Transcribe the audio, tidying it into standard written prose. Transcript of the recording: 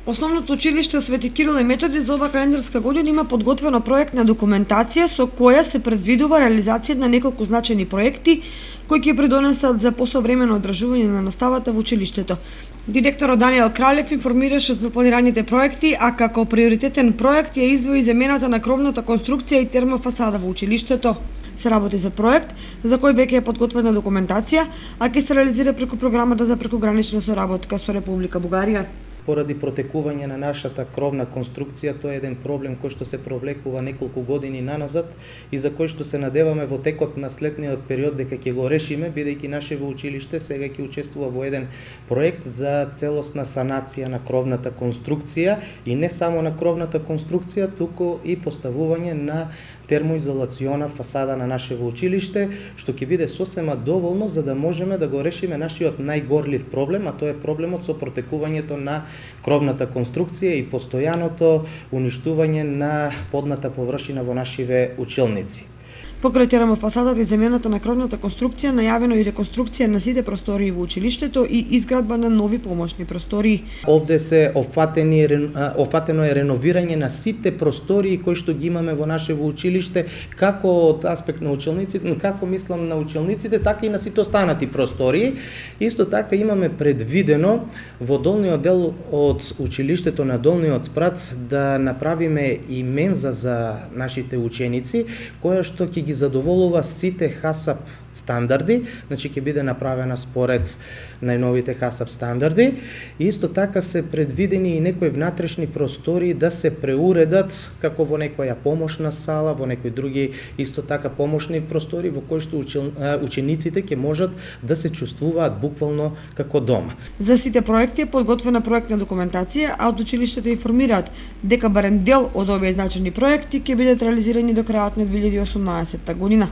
Основното училиште Свети Кирил и Методи за ова календарска година има подготвена проектна документација со која се предвидува реализација на неколку значајни проекти кои ќе придонесат за посовремено одржување на наставата во училиштето. Директорот Даниел Кралев информираше за планираните проекти, а како приоритетен проект ја издвои замената на кровната конструкција и термофасада во училиштето. Се работи за проект за кој веќе е подготвена документација, а ќе се реализира преку програмата за прекугранична соработка со Република Бугарија. Поради протекување на нашата кровна конструкција, тоа е еден проблем кој што се провлекува неколку години наназад и за кој што се надеваме во текот на следниот период дека ќе го решиме, бидејќи нашето училиште сега ќе учествува во еден проект за целосна санација на кровната конструкција и не само на кровната конструкција, туку и поставување на термоизолациона фасада на нашето училиште, што ќе биде сосема доволно за да можеме да го решиме нашиот најгорлив проблем, а тоа е проблемот со протекувањето на кровната конструкција и постојаното уништување на подната површина во нашиве училници. Покрај термофасадата и замената на кровната конструкција, најавено и реконструкција на сите простории во училиштето и изградба на нови помошни простории. Овде се офатено е реновирање на сите простории кои што ги имаме во нашето училиште, како од аспект на училниците, како мислам на училниците, така и на сите останати простории. Исто така имаме предвидено во долниот дел од училиштето на Долниот спрат да направиме и менза за нашите ученици, која што ќе ги задоволува сите ХАСАП стандарди, значи ќе биде направена според најновите ХАСАП стандарди. И исто така се предвидени и некои внатрешни простори да се преуредат како во некоја помошна сала, во некои други исто така помошни простори во кои што учениците ќе можат да се чувствуваат буквално како дома. За сите проекти е подготвена проектна документација, а од училиштето информираат дека барем дел од овие значајни проекти ќе бидат реализирани до крајот на 2018 година.